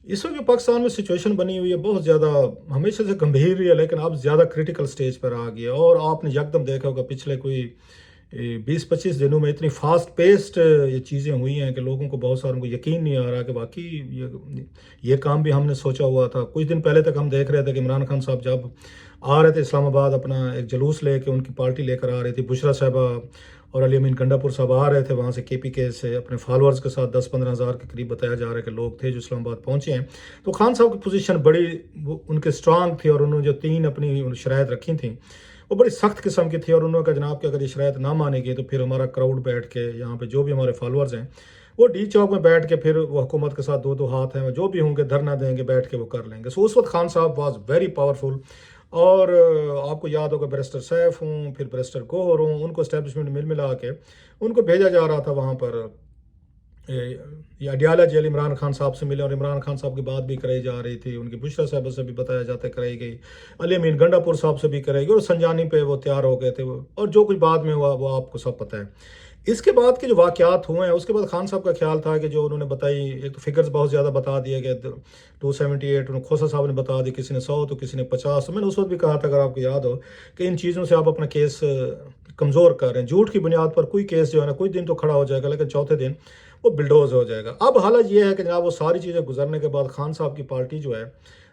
اس وقت جو پاکستان میں سچویشن بنی ہوئی ہے بہت زیادہ ہمیشہ سے گمبھیر رہی ہے، لیکن اب زیادہ کریٹیکل سٹیج پر آ گیا، اور آپ نے یکدم دیکھا ہوگا پچھلے کوئی 20-25 دنوں میں اتنی فاسٹ پیسڈ یہ چیزیں ہوئی ہیں کہ لوگوں کو، بہت ساروں کو یقین نہیں آ رہا کہ واقعی یہ کام بھی ہم نے سوچا ہوا تھا۔ کچھ دن پہلے تک ہم دیکھ رہے تھے کہ عمران خان صاحب جب آ رہے تھے اسلام آباد، اپنا ایک جلوس لے کے، ان کی پارٹی لے کر آ رہی تھی، بشرا صاحبہ اور علی امین گنڈا پور صاحب آ رہے تھے وہاں سے KPK سے اپنے فالورز کے ساتھ، 10-15 ہزار کے قریب بتایا جا رہا ہے کہ لوگ تھے جو اسلام آباد پہنچے ہیں۔ تو خان صاحب کی پوزیشن بڑی ان کے اسٹرانگ تھی، اور انہوں نے جو 3 اپنی شرائط رکھی تھیں وہ بڑی سخت قسم کی تھی، اور انہوں نے کہا جناب کہ اگر یہ شرائط نہ مانے گی تو پھر ہمارا کراؤڈ بیٹھ کے یہاں پہ جو بھی ہمارے فالورز ہیں وہ ڈی چوک میں بیٹھ کے پھر وہ حکومت کے ساتھ دو ہاتھ ہیں جو بھی ہوں گے دھرنا دیں گے، بیٹھ کے وہ کر لیں گے۔ سو اس وقت خان صاحب واز ویری پاورفل، اور آپ کو یاد ہوگا بیرسٹر سیف ہوں، پھر بیرسٹر گوہر ہوں، ان کو اسٹیبلشمنٹ ملا کے ان کو بھیجا جا رہا تھا وہاں پر، یہ اڈیالہ جیل عمران خان صاحب سے ملے، اور عمران خان صاحب کی بات بھی کرائی جا رہی تھی، ان کی بشرا صاحبہ سے بھی بتایا جاتا کرائی گئی، علی امین گنڈا پور صاحب سے بھی کرائی گئی، اور سنجانی پہ وہ تیار ہو گئے تھے، اور جو کچھ بعد میں ہوا وہ آپ کو سب پتہ ہے۔ اس کے بعد کے جو واقعات ہوئے ہیں، اس کے بعد خان صاحب کا خیال تھا کہ جو انہوں نے بتائی، ایک تو فگرز بہت زیادہ بتا دیے گئے، 278 کھوسا صاحب نے بتا دی، کسی نے 100 تو کسی نے 50۔ میں نے اس وقت بھی کہا تھا، اگر آپ کو یاد ہو، کہ ان چیزوں سے آپ اپنا کیس کمزور کر رہے ہیں، جھوٹ کی بنیاد پر کوئی کیس جو ہے نا کچھ دن تو کھڑا ہو جائے گا، لیکن چوتھے دن وہ بلڈوز ہو جائے گا۔ اب حالت یہ ہے کہ جناب وہ ساری چیزیں گزرنے کے بعد خان صاحب کی پارٹی جو ہے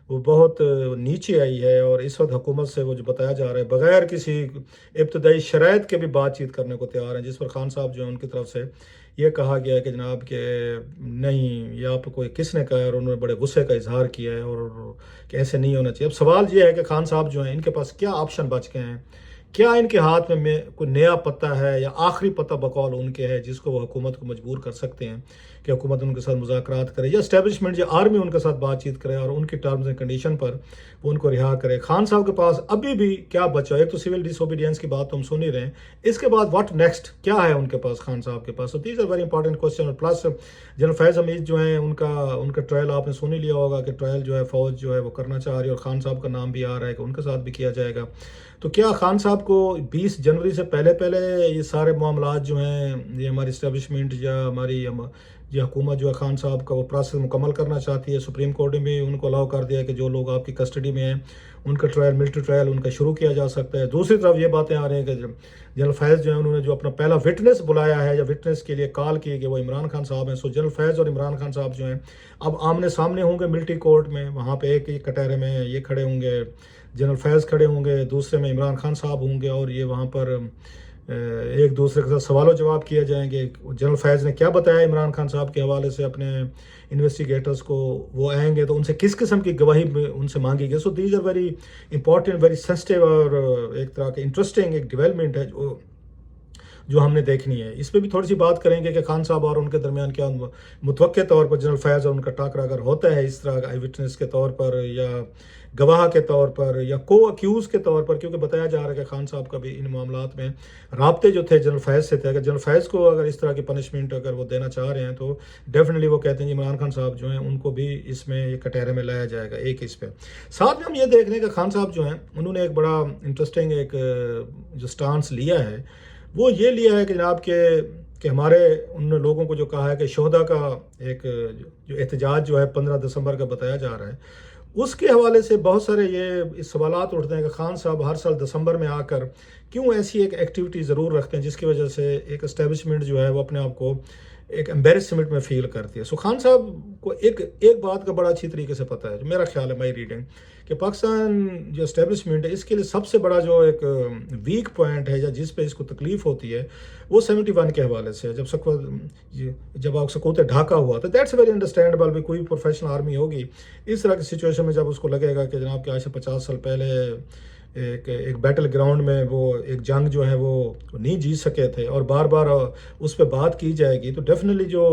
وہ بہت نیچے آئی ہے، اور اس وقت حکومت سے وہ جو بتایا جا رہا ہے بغیر کسی ابتدائی شرائط کے بھی بات چیت کرنے کو تیار ہیں، جس پر خان صاحب جو ہے ان کی طرف سے یہ کہا گیا ہے کہ جناب کہ نہیں، یہ آپ کو کوئی کس نے کہا ہے، اور انہوں نے بڑے غصے کا اظہار کیا ہے، اور کہ ایسے نہیں ہونا چاہیے۔ اب سوال یہ ہے کہ خان صاحب جو ہیں ان کے پاس کیا آپشن بچ گئے ہیں، کیا ان کے ہاتھ میں کوئی نیا پتہ ہے، یا آخری پتہ بقول ان کے ہے جس کو وہ حکومت کو مجبور کر سکتے ہیں کہ حکومت ان کے ساتھ مذاکرات کرے، یا اسٹیبلشمنٹ یا آرمی ان کے ساتھ بات چیت کرے اور ان کی ٹرمز اینڈ کنڈیشن پر وہ ان کو رہا کرے۔ خان صاحب کے پاس ابھی بھی کیا بچا؟ ایک تو سول ڈس اوبیڈینس کی بات تو ہم سن ہی رہے ہیں، اس کے بعد واٹ نیکسٹ، کیا ہے ان کے پاس، خان صاحب کے پاس؟ These are very important question. اور پلس جنرل فیض حمید جو ہیں ان کا ٹرائل آپ نے سن ہی لیا ہوگا کہ ٹرائل جو ہے فوج جو ہے وہ کرنا چاہ رہی ہے، اور خان صاحب کا نام بھی آ رہا ہے کہ ان کے ساتھ بھی کیا جائے گا۔ تو کیا خان صاحب کو 20 جنوری سے پہلے یہ سارے معاملات جو ہیں، یہ ہماری اسٹیبلشمنٹ یا ہماری یہ حکومت جو ہے خان صاحب کا وہ پروسیس مکمل کرنا چاہتی ہے؟ سپریم کورٹ نے بھی ان کو الاؤ کر دیا کہ جو لوگ آپ کی کسٹڈی میں ہیں ان کا ٹرائل، ملٹری ٹرائل ان کا شروع کیا جا سکتا ہے۔ دوسری طرف یہ باتیں آ رہی ہیں کہ جنرل فیض جو ہے انہوں نے جو اپنا پہلا وٹنس بلایا ہے یا وٹنس کے لیے کال کی کہ وہ عمران خان صاحب ہیں، سو جنرل فیض اور عمران خان صاحب جو ہیں اب آمنے سامنے ہوں گے ملٹری کورٹ میں، وہاں پہ ایک کٹہرے میں یہ کھڑے ہوں گے، جنرل فیض کھڑے ہوں گے، دوسرے میں عمران خان صاحب ہوں گے، اور یہ وہاں پر ایک دوسرے کے ساتھ سوال و جواب کیے جائیں گے۔ جنرل فیض نے کیا بتایا عمران خان صاحب کے حوالے سے اپنے انویسٹیگیٹرز کو، وہ آئیں گے تو ان سے کس قسم کی گواہی ان سے مانگی گئی۔ So these are very important, very sensitive, اور ایک طرح کے انٹرسٹنگ ایک ڈیولپمنٹ ہے جو ہم نے دیکھنی ہے۔ اس پہ بھی تھوڑی سی بات کریں گے کہ خان صاحب اور ان کے درمیان کیا متوقع طور پر جنرل فیض اور ان کا ٹاکرا اگر ہوتا ہے اس طرح آئی وٹنس کے طور پر یا گواہ کے طور پر یا کو اکیوز کے طور پر، کیونکہ بتایا جا رہا ہے کہ خان صاحب کا بھی ان معاملات میں رابطے جو تھے جنرل فیض سے تھے۔ اگر جنرل فیض کو اگر اس طرح کی پنشمنٹ اگر وہ دینا چاہ رہے ہیں تو ڈیفینیٹلی وہ کہتے ہیں عمران خان صاحب جو ہیں ان کو بھی اس میں یہ کٹہرے میں لایا جائے گا ایک اس پہ۔ ساتھ میں ہم یہ دیکھ رہے ہیں کہ خان صاحب جو ہیں انہوں نے ایک بڑا انٹرسٹنگ ایک جو سٹانس لیا ہے وہ یہ لیا ہے کہ جناب کہ ہمارے ان لوگوں کو جو کہا ہے کہ شہداء کا ایک جو احتجاج جو ہے 15 دسمبر کا بتایا جا رہا ہے، اس کے حوالے سے بہت سارے یہ سوالات اٹھتے ہیں کہ خان صاحب ہر سال دسمبر میں آ کر کیوں ایسی ایک ایکٹیویٹی ضرور رکھتے ہیں جس کی وجہ سے ایک اسٹیبلشمنٹ جو ہے وہ اپنے آپ کو ایک امبیرسمنٹ میں فیل کرتی ہے۔ سو خان صاحب کو ایک بات کا بڑا اچھی طریقے سے پتہ ہے، جو میرا خیال ہے مائی ریڈنگ، کہ پاکستان جو اسٹیبلشمنٹ ہے اس کے لیے سب سے بڑا جو ایک ویک پوائنٹ ہے یا جس پہ اس کو تکلیف ہوتی ہے وہ 71 کے حوالے سے جب آپ سقوط ڈھاکہ ہوا تو دیٹس ویری انڈرسٹینڈیبل بھی، کوئی پروفیشنل آرمی ہوگی اس طرح کی سچویشن میں جب اس کو لگے گا کہ جناب کہ آج سے 50 سال پہلے ایک بیٹل گراؤنڈ میں وہ ایک جنگ جو ہے وہ نہیں جیت سکے تھے اور بار بار اس پہ بات کی جائے گی، تو ڈیفینیٹلی جو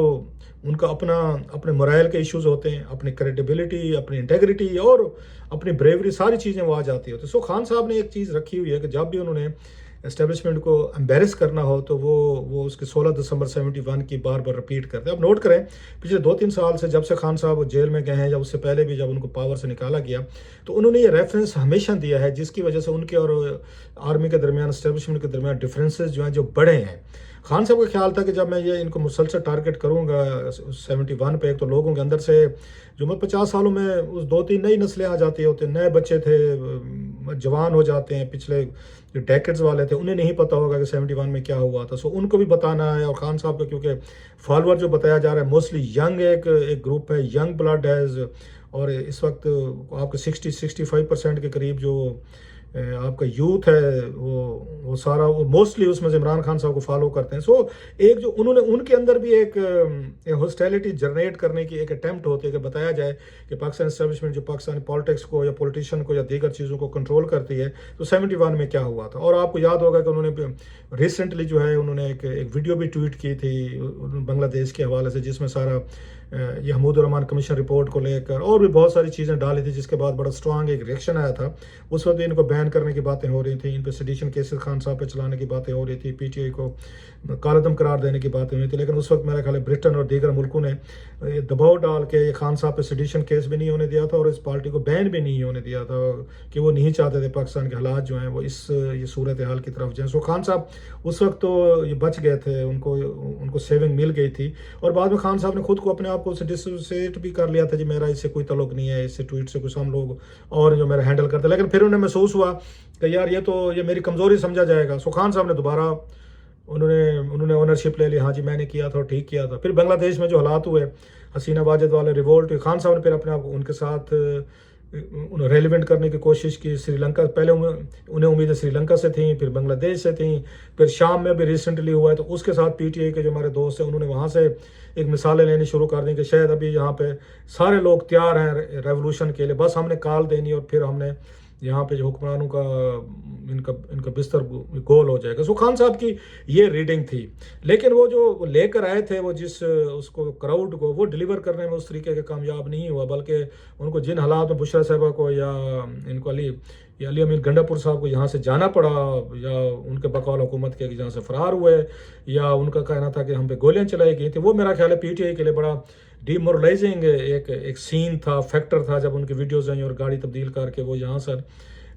ان کا اپنے مرائل کے ایشوز ہوتے ہیں، اپنی کریڈیبلٹی، اپنی انٹیگریٹی اور اپنی بریوری، ساری چیزیں وہ آ جاتی ہوتی ہیں۔ سو خان صاحب نے ایک چیز رکھی ہوئی ہے کہ جب بھی انہوں نے اسٹیبلشمنٹ کو امبیرس کرنا ہو تو وہ اس کے 16 دسمبر 71 کی بار بار رپیٹ کرتے ہیں۔ اب نوٹ کریں پچھلے 2-3 سال سے جب سے خان صاحب جیل میں گئے ہیں یا اس سے پہلے بھی جب ان کو پاور سے نکالا گیا تو انہوں نے یہ ریفرنس ہمیشہ دیا ہے جس کی وجہ سے ان کے اور آرمی کے درمیان، اسٹیبلشمنٹ کے درمیان ڈفرینسز جو ہیں جو بڑے ہیں۔ खान साहब का ख्याल था कि जब मैं ये इनको मुसलसल टारगेट करूँगा 71 पे, एक तो लोगों के अंदर से जो मैं 50 सालों में उस 2-3 नई नस्लें आ जाती होती हैं, नए बच्चे थे, जवान हो जाते हैं, पिछले जो डेकेड्स वाले थे उन्हें नहीं पता होगा कि 71 में क्या हुआ था। सो उनको भी बताना है। और खान साहब का क्योंकि फॉलोअर जो बताया जा रहा है मोस्टली यंग एक ग्रुप है, यंग ब्लड है, और इस वक्त आपके 60-65% के करीब जो आपका यूथ है वो सारा वो मोस्टली उसमें से इमरान खान साहब को फॉलो करते हैं। सो एक जो उन्होंने उनके अंदर भी एक हॉस्टिलिटी जनरेट करने की एक अटेम्प्ट होती है कि बताया जाए कि पाकिस्तान एस्टेब्लिशमेंट जो पाकिस्तानी पॉलिटिक्स को या पॉलिटिशियन को या दीगर चीज़ों को कंट्रोल करती है, तो 71 में क्या हुआ था। और आपको याद होगा कि उन्होंने रिसेंटली जो है उन्होंने एक वीडियो भी ट्वीट की थी बांग्लादेश के हवाले से, जिसमें सारा ये हमूद रहमान कमीशन रिपोर्ट को लेकर और भी बहुत सारी चीज़ें डाली थी, जिसके बाद बड़ा स्ट्रांग एक रिएक्शन आया था। उस वक्त इनको बैन करने की बातें हो रही थी, इन पर सेडिशन केसेस खान साहब पे चलाने की बातें हो रही थी, पीटीआई को कालदम करार देने की बातें हुई थी। लेकिन उस वक्त मेरा ख्याल है ब्रिटेन और दीगर मुल्कों ने दबाव डाल के खान साहब पे सेडिशन केस भी नहीं होने दिया था और इस पार्टी को बैन भी नहीं होने दिया था, कि वो नहीं चाहते थे पाकिस्तान के हालात जो हैं वो ये सूरत हाल की तरफ जाएँ। सो खान साहब उस वक्त तो ये बच गए थे, उनको सेविंग मिल गई थी। और बाद में खान साहब ने खुद को अपने आप को डिसोसिएट भी कर लिया था, जी मेरा इससे कोई तल्लुक नहीं है, इससे ट्वीट से कुछ हम लोग और जो मेरा हैंडल करते। लेकिन फिर उन्हें महसूस हुआ कि यार ये मेरी कमज़ोरी समझा जाएगा। सो खान साहब ने दोबारा उन्होंने ओनरशिप ले ली, हाँ जी मैंने किया था और ठीक किया था। फिर बांग्लादेश में जो हालात हुए, हसीना वाजिद वाले रिवोल्ट, खान साहब ने फिर अपने आप को उनके साथ उन्हें रेलिवेंट करने की कोशिश की। श्रीलंका पहले उन्हें उम्मीदें श्रीलंका से थी, फिर बांग्लादेश से थी, फिर शाम में भी रिसेंटली हुआ है, तो उसके साथ पीटीआई के जो हमारे दोस्त हैं उन्होंने वहाँ से एक मिसालें लेनी शुरू कर दी कि शायद अभी यहाँ पे सारे लोग तैयार हैं रेवोल्यूशन के लिए, बस हमने कॉल देनी और फिर हमने यहाँ पे जो हुक्मरानों का इनका बिस्तर गोल हो जाएगा। सो खान साहब की ये रीडिंग थी। लेकिन वो जो लेकर आए थे वो जिस उसको क्राउड को वो डिलीवर करने में उस तरीके के कामयाब नहीं हुआ, बल्कि उनको जिन हालात में बुशरा साहबा को या इनको अली अमीर गंडापुर साहब को यहाँ से जाना पड़ा, या उनके बकौल हुकूमत के जहाँ से फरार हुए, या उनका कहना था कि हम पे गोलियाँ चलाई गई थी, वो मेरा ख्याल है पीटीआई के लिए बड़ा डिमोरलाइजिंग एक सीन था, फैक्टर था, जब उनकी वीडियोज़ आई और गाड़ी तब्दील करके वो यहाँ सर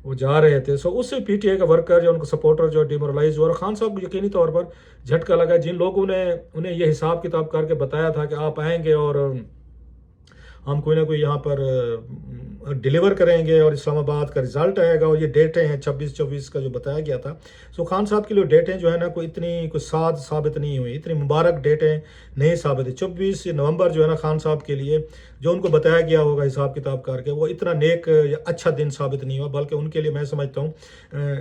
वो जा रहे थे। सो उससे पीटीआई का वर्कर जो उनको सपोर्टर जो डिमोरलाइज हुआ, और खान साहब को यकीनी तौर पर झटका लगा। जिन लोगों ने उन्हें यह हिसाब किताब करके बताया था कि आप आएंगे और हम कोई ना कोई यहाँ पर डिलीवर करेंगे और इस्लामाबाद का रिजल्ट आएगा, और ये डेटें हैं 26-24 का जो बताया गया था। सो खान साहब के लिए डेटें जो है ना कोई साद साबित नहीं हुई, इतनी मुबारक डेटें नहीं साबित हुई। 24 नवंबर जो है ना खान साहब के लिए जो उनको बताया गया होगा हिसाब किताब करके, वो इतना नेक या अच्छा दिन साबित नहीं हुआ, बल्कि उनके लिए मैं समझता हूँ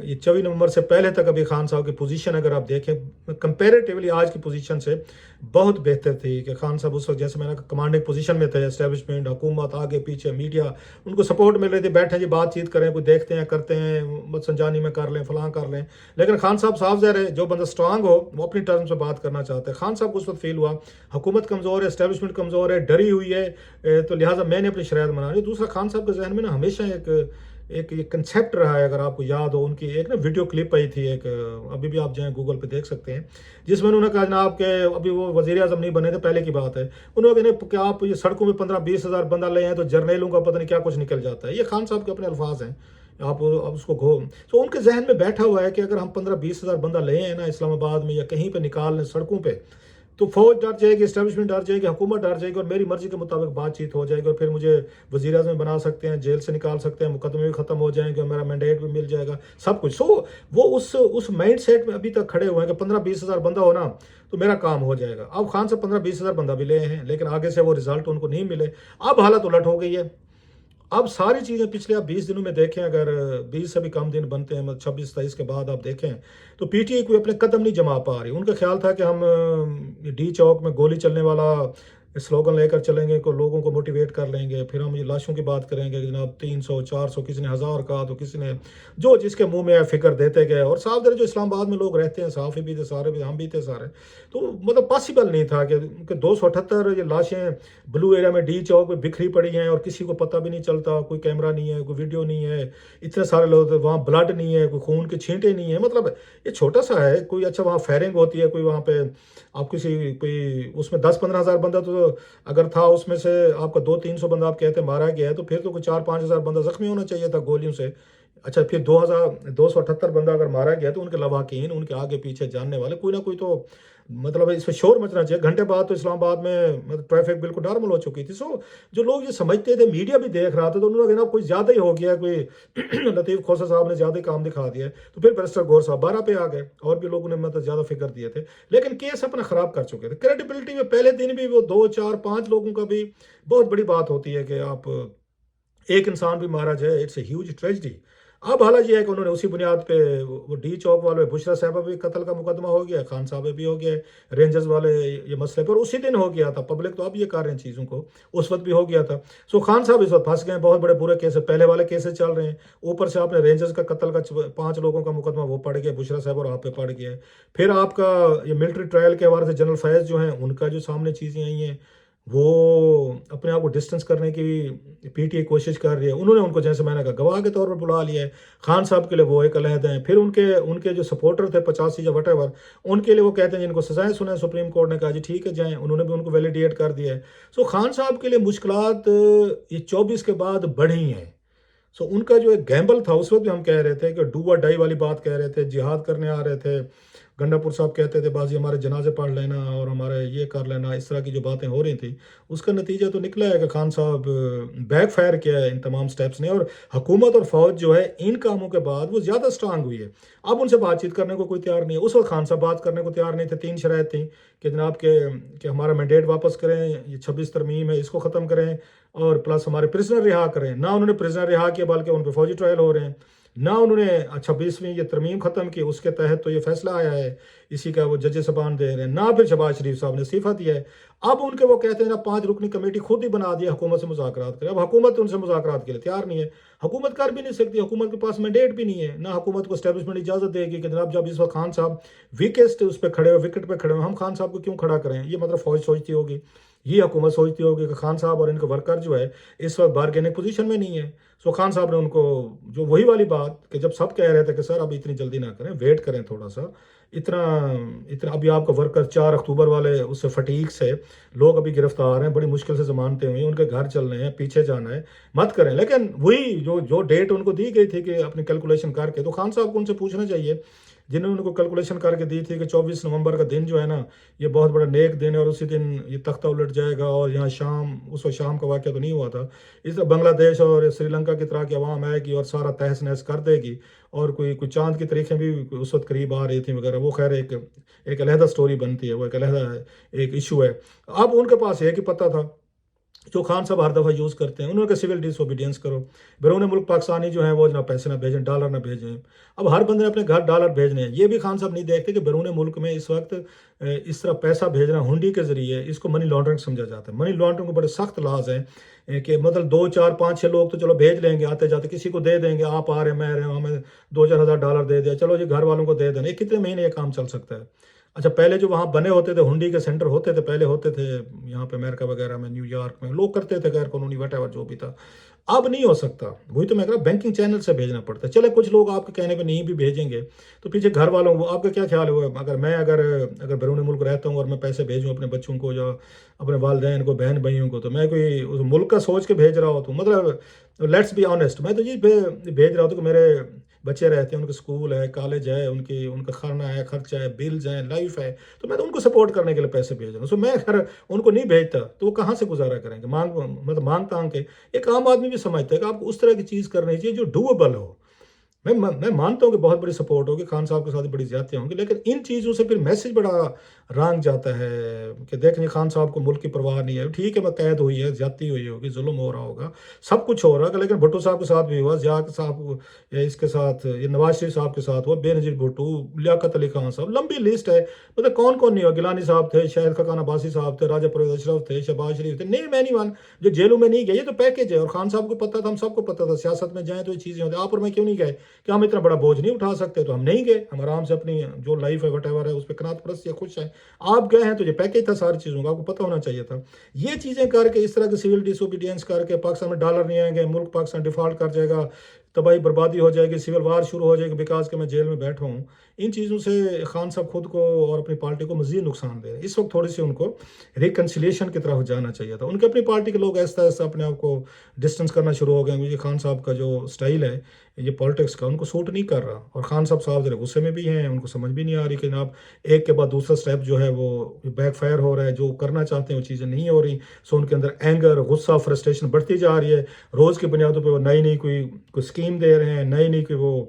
ये 24 नवंबर से पहले तक अभी खान साहब की पोजीशन अगर आप देखें कंपेरेटिवली आज की पोजीशन से बहुत बेहतर थी। कि खान साहब उस वक्त जैसे मैंने कमांडिंग पोजीशन में थे, एस्टेब्लिशमेंट हुकूमत आगे पीछे मीडिया उनको सपोर्ट मिल रही थी, बैठे जी बातचीत करें, कोई देखते हैं करते हैं संजानी में कर लें फलां कर लें। लेकिन खान साहब साफ ज़ाहिर है जो बंदा स्ट्रांग हो वो अपनी टर्म्स में बात करना चाहते हैं। खान साहब को उस वक्त फील हुआ हुकूमत कमज़ोर है, एस्टेब्लिशमेंट कमज़ोर है, डरी हुई है, तो लिहाजा मैंने अपनी शरायत मनानी। दूसरा खान साहब के जहन में ना हमेशा एक ये कंसेप्ट रहा है, अगर आपको याद हो उनकी एक ना वीडियो क्लिप आई थी एक, अभी भी आप जाएं गूगल पे देख सकते हैं, जिसमें उन्होंने कहा जनाब के अभी वो वज़ीर आज़म नहीं बने थे, पहले की बात है, उन्होंने कहा कि आप ये सड़कों में 15-20 हज़ार बंदा ले आए तो जर्नैलों का पता नहीं क्या कुछ निकल जाता है। ये खान साहब के अपने अल्फाज हैं, आप उसको घो तो उनके जहन में बैठा हुआ है कि अगर हम 15-20 हज़ार बंदा ले आए ना इस्लामाबाद में या कहीं पर निकाल लें सड़कों पर, तो फौज डर जाएगी, एस्टेब्लिशमेंट डर जाएगी, हुकूमत डर जाएगी और मेरी मर्जी के मुताबिक बातचीत हो जाएगी, और फिर मुझे वज़ीर आज़म बना सकते हैं, जेल से निकाल सकते हैं, मुकदमे भी ख़त्म हो जाएंगे और मेरा मैंडेट भी मिल जाएगा, सब कुछ। सो वो उस माइंड सेट में अभी तक खड़े हुए हैं कि 15-20 हज़ार बंदा हो ना तो मेरा काम हो जाएगा। अब खान से 15-20 हज़ार बंदा भी ले हैं, लेकिन आगे से वो रिजल्ट उनको नहीं मिले। अब हालत उलट हो गई है। अब सारी चीज़ें पिछले आप 20 दिनों में देखें, अगर 20 से भी कम दिन बनते हैं, मतलब 26-27 के बाद आप देखें तो पीटीआई कोई अपने कदम नहीं जमा पा रही। उनका ख्याल था कि हम डी चौक में गोली चलने वाला स्लोगन लेकर चलेंगे, को लोगों को मोटिवेट कर लेंगे, फिर हम ये लाशों की बात करेंगे कि जनाब 300-400, किसी ने 1000 कहा तो किसी ने जो जिसके मुंह में फिक्र देते गए। और साफ दर जो इस्लामाबाद में लोग रहते हैं, साफ़ी भी थे सारे, भी हम भी थे सारे, तो मतलब पॉसिबल नहीं था कि 278 ये लाशें ब्लू एरिया में डी चौक में बिखरी पड़ी हैं और किसी को पता भी नहीं चलता, कोई कैमरा नहीं है, कोई वीडियो नहीं है, इतने सारे लोग, वहाँ ब्लड नहीं है, कोई खून के छींटे नहीं है, मतलब ये छोटा सा है कोई। अच्छा वहाँ फायरिंग होती है कोई, वहाँ पे आप कोई उसमें 10-15 हज़ार बंदा तो अगर था, उसमें से आपका 200-300 बंदा आप कहते मारा गया है, तो फिर तो कोई 4-5 हज़ार बंदा जख्मी होना चाहिए था गोलियों से। अच्छा फिर 2278 बंदा अगर मारा गया तो उनके लवाकिन, उनके आगे पीछे जानने वाले कोई ना कोई तो मतलब इस पे शोर मचना चाहिए। घंटे बाद तो इस्लामाबाद में मतलब ट्रैफिक बिल्कुल नॉर्मल हो चुकी थी। सो जो लोग ये समझते थे, मीडिया भी देख रहा था, तो उन्होंने कहा ना कोई ज़्यादा ही हो गया, कोई लतीफ़ खोसा साहब ने ज़्यादा ही काम दिखा दिया है। तो फिर बैरिस्टर गौर साहब 12 पे आ गए, और भी लोगों ने मतलब ज़्यादा फिगर दिए थे, लेकिन केस अपना ख़राब कर चुके थे। क्रेडिबिलिटी में पहले दिन भी वो 2 4 5 लोगों का भी बहुत बड़ी बात होती है कि आप एक इंसान भी मारा जाए, इट्स ए ह्यूज ट्रेजेडी। अब हालात ये है कि उन्होंने उसी बुनियाद पे वो डी चौक वाले बुशरा साहबा भी कत्ल का मुकदमा हो गया, खान साहब पे भी हो गया, रेंजर्स वाले ये मसले पर उसी दिन हो गया था। पब्लिक तो अब ये कर रहे हैं चीज़ों को, उस वक्त भी हो गया था। सो खान साहब इस वक्त फंस गए हैं, बहुत बड़े बुरे केस है, पहले वाले केसेस चल रहे हैं, ऊपर से आपने रेंजर्स का कत्ल का 5 लोगों का मुकदमा वो पड़ गया, बुशरा साहब और आप पे पड़ गया है। फिर आपका ये मिलिट्री ट्रायल के हवाले से जनरल फैज़ जो हैं उनका जो सामने चीज़ें आई हैं, वो अपने आप को डिस्टेंस करने की पीटीए कोशिश कर रही है। उन्होंने उनको जैसे मैंने कहा गवाह के तौर पर बुला लिया है। खान साहब के लिए वो एक अलहदा हैं, फिर उनके उनके जो सपोर्टर थे 85 या वटेवर, उनके लिए वो कहते हैं जिनको सजाएं सुनाएं, सुप्रीम कोर्ट ने कहा जी ठीक है जाएं, उन्होंने भी उनको वैलिडेट कर दिया है। सो खान साहब के लिए मुश्किलात ये 24 के बाद बढ़ी हैं। सो उनका जो एक गैम्बल था, उस वक्त भी हम कह रहे थे कि डू और डाई वाली बात कह रहे थे, जिहाद करने आ रहे थे। गंडापुर साहब कहते थे बाजी हमारे जनाजे पढ़ लेना और हमारे ये कर लेना, इस तरह की जो बातें हो रही थी, उसका नतीजा तो निकला है कि खान साहब बैक फायर किया है इन तमाम स्टेप्स ने, और हुकूमत और फौज जो है इन कामों के बाद वो ज़्यादा स्ट्रांग हुई है। अब उनसे बातचीत करने को कोई तैयार नहीं है। उस वक्त खान साहब बात करने को तैयार नहीं थे। 3 शराइत थी कि जनाब के कि हमारा मैंडेट वापस करें, ये 26 तरमीम है इसको ख़त्म करें, और प्लस हमारे प्रिजनर रिहा करें। ना उन्होंने प्रिजनर रिहा किया, बल्कि उन पर फौजी ट्रायल हो रहे हैं। ना उन्होंने 26वीं ये तरमीम ख़त्म की, उसके तहत तो ये फैसला आया है, इसी का वो जज ज़बान दे रहे हैं। ना फिर शहबाज शरीफ साहब ने इस्तीफ़ा दिया है। अब उनके वो कहते हैं ना 5 रुकनी कमेटी खुद ही बना दिया हुकूमत से मुज़ाकरात करें। अब हुकूमत उनसे मुज़ाकरात के लिए तैयार नहीं है, हुकूमत कर भी नहीं सकती, हुकूमत के पास मैंडेट भी नहीं है। ना हुकूमत को एस्टेब्लिशमेंट इजाज़त देगी कि जनाब जब इस वक्त खान साहब वीकेस्ट उस पर खड़े हो, विकेट पर खड़े हो, हम खान साहब को क्यों खड़ा करें। ये मतलब फ़ौज सोचती होगी, ये हुकूमत सोचती होगी कि खान साहब और इनके वर्कर जो है इस वक्त बारगेनिंग पोजीशन में नहीं है। सो खान साहब ने उनको जो वही वाली बात कि जब सब कह रहे थे कि सर अब इतनी जल्दी ना करें, वेट करें थोड़ा सा, इतना इतना अभी आपका वर्कर 4 अक्टूबर वाले उससे फटीक से लोग अभी गिरफ्तार हैं, बड़ी मुश्किल से जमानतें हुई, उनके घर चल रहे हैं, पीछे जाना है, मत करें। लेकिन वही जो जो डेट उनको दी गई थी कि अपनी कैलकुलेशन करके, तो खान साहब को उनसे पूछना चाहिए जिन्होंने उनको कैलकुलेशन करके दी थी कि 24 नवंबर का दिन जो है ना ये बहुत बड़ा नेक दिन है, और उसी दिन ये तख्ता उलट जाएगा, और यहाँ शाम उस वक्त शाम का वाक़या तो नहीं हुआ था, इस बांग्लादेश और श्रीलंका की तरह की आवाम आएगी और सारा तहस नहस कर देगी, और कोई कोई चांद की तारीखें भी उस वक्त करीब आ रही थी वगैरह। वो खैर एक अलहदा स्टोरी बनती है, वो एक अलहदा एक इशू है। अब उनके पास एक ही पता था जो खान साहब हर दफ़ा यूज़ करते हैं, उन्होंने कहा सिविल डिसोबीडियंस करो, बैरून मुल्क पाकिस्तानी जो है वो ना पैसे ना भेजें, डॉलर ना भेजें। अब हर बंदे ने अपने घर डॉलर भेजने हैं, ये भी खान साहब नहीं देखते कि बैरून मुल्क में इस वक्त इस तरह पैसा भेजना हुंडी के ज़रिए, इसको मनी लॉन्ड्रिंग समझा जाता है। मनी लॉन्ड्रिंग को बड़े सख्त लाज हैं कि मतलब 2 4 5 6 लोग तो चलो भेज लेंगे आते जाते, किसी को दे देंगे, आप आ रहे हैं मैं रहे हूँ, हमें 2 4 हज़ार डॉलर दे दिया, चलो जी घर वालों को दे देना, ये कितने महीने ये काम चल सकता है। अच्छा पहले जो वहाँ बने होते थे, हुंडी के सेंटर होते थे, पहले होते थे यहाँ पे अमेरिका वगैरह में, न्यूयॉर्क में लोग करते थे गैर कानूनी वटेवर जो भी था। अब नहीं हो सकता, वही तो मैं कह रहा बैंकिंग चैनल से भेजना पड़ता है। चले कुछ लोग आपके कहने पे नहीं भी भेजेंगे, तो पीछे घर वालों को आपका क्या ख्याल है, अगर मैं अगर अगर बैरून मुल्क रहता हूँ और मैं पैसे भेजूँ अपने बच्चों को या अपने वालदैन को, बहन भाइयों को, तो मैं कोई उस मुल्क का सोच के भेज रहा होता हूँ। मतलब लेट्स बी ऑनेस्ट, मैं तो ये भेज रहा हूँ कि मेरे बच्चे रहते हैं, उनके स्कूल है, कॉलेज है, उनकी उनका खाना है, खर्चा है, बिल्स हैं, लाइफ है, तो मैं तो उनको सपोर्ट करने के लिए पैसे भेज रहा हूँ। सो मैं अगर उनको नहीं भेजता तो वो कहाँ से गुजारा करेंगे, मांग तांग के। एक आम आदमी भी समझता है कि आपको उस तरह की चीज़ करनी चाहिए जो डूएबल हो। मैं मानता हूँ कि बहुत बड़ी सपोर्ट होगी, खान साहब के साथ बड़ी ज़्यादतियाँ होंगी, लेकिन इन चीज़ों से फिर मैसेज बड़ा रंग जाता है कि देखें खान साहब को मुल्क की परवाह नहीं है। ठीक है, मैं कैद हुई है, ज़्यादती हुई होगी, जुल्म हो रहा होगा, सब कुछ हो रहा है, लेकिन भुट्टो साहब के साथ भी हुआ, ज़िया साहब या इसके साथ, ये नवाज शरीफ साहब के साथ हुआ, बेनज़ीर भुट्टो, लियाकत अली खान साहब, लंबी लिस्ट है। मतलब कौन कौन नहीं हुआ, गिलानी साहब थे, शाहिद खकान अब्बासी साहब थे, राजा परवेज़ अशरफ थे, शहबाज शरीफ थे, नेम एनीवन जो जेलों में नहीं गए। ये तो पैकेज है, और खान साहब को पता था, हम सबको पता था सियासत में जाएँ तो ये चीज़ें होती। आप और मैं क्यों नहीं गए कि हम इतना बड़ा बोझ नहीं उठा सकते, तो हम नहीं गए, हम आराम से अपनी जो लाइफ है वटेवर है उस पर कनात परस्त या खुश है। आप गए हैं तो ये पैकेज था सारी चीज़ों का, आपको पता होना चाहिए था। ये चीज़ें करके इस तरह के सिविल डिसोबीडियंस करके पाकिस्तान में डॉलर नहीं आएंगे, मुल्क पाकिस्तान डिफॉल्ट कर जाएगा, تباہی بربادی ہو جائے گی، سول وار شروع ہو جائے گی بیکاز کہ میں جیل میں بیٹھا ہوں. ان چیزوں سے خان صاحب خود کو اور اپنی پارٹی کو مزید نقصان دے رہے ہیں. اس وقت تھوڑی سی ان کو ریکنسیلیشن کی طرف جانا چاہیے تھا. ان کی اپنی پارٹی کے لوگ ایسا ایسا اپنے آپ کو ڈسٹنس کرنا شروع ہو گئے. مجھے خان صاحب کا جو سٹائل ہے یہ پالیٹکس کا ان کو سوٹ نہیں کر رہا. اور خان صاحب ذرا غصے میں بھی ہیں، ان کو سمجھ بھی نہیں آ رہی کہ جناب ایک کے بعد دوسرا سٹیپ جو ہے وہ بیک فائر ہو رہا ہے، جو کرنا چاہتے ہیں وہ چیزیں نہیں ہو رہی. سو ان کے اندر اینگر، غصہ، فرسٹریشن بڑھتی جا رہی ہے. روز کی بنیادوں پہ وہ نئی کوئی اسکیم دے رہے ہیں، نئی کوئی وہ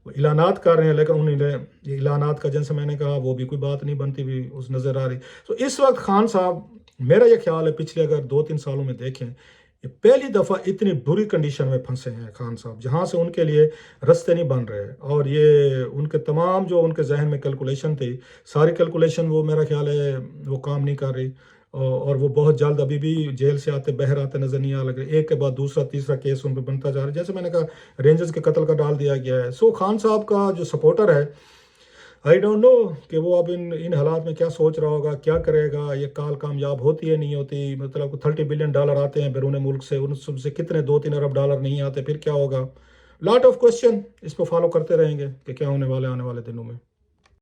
اعلانات کر رہے ہیں، لیکن انہیں یہ اعلانات کا جیسے میں نے کہا وہ بھی کوئی بات نہیں بنتی بھی اس نظر آ رہی. تو اس وقت خان صاحب میرا یہ خیال ہے پچھلے اگر 2-3 سالوں میں دیکھیں یہ پہلی دفعہ اتنی بری کنڈیشن میں پھنسے ہیں خان صاحب، جہاں سے ان کے لیے رستے نہیں بن رہے. اور یہ ان کے تمام جو ان کے ذہن میں کیلکولیشن تھی، ساری کیلکولیشن وہ میرا خیال ہے وہ کام نہیں کر رہی. اور وہ بہت جلد ابھی بھی جیل سے آتے باہر آتے نظر نہیں آ لگ رہے. ایک کے بعد دوسرا تیسرا کیس ان پہ بنتا جا رہا ہے. جیسے میں نے کہا رینجرز کے قتل کا ڈال دیا گیا ہے. سو خان صاحب کا جو سپورٹر ہے آئی ڈونٹ نو کہ وہ اب ان حالات میں کیا سوچ رہا ہوگا، کیا کرے گا. یہ کال کامیاب ہوتی ہے نہیں ہوتی، مطلب $30 بلین آتے ہیں بیرون ملک سے، ان سب سے کتنے $2-3 ارب نہیں آتے، پھر کیا ہوگا. لاٹ آف کوشچن اس پہ فالو کرتے رہیں گے کہ کیا ہونے والے آنے والے دنوں میں.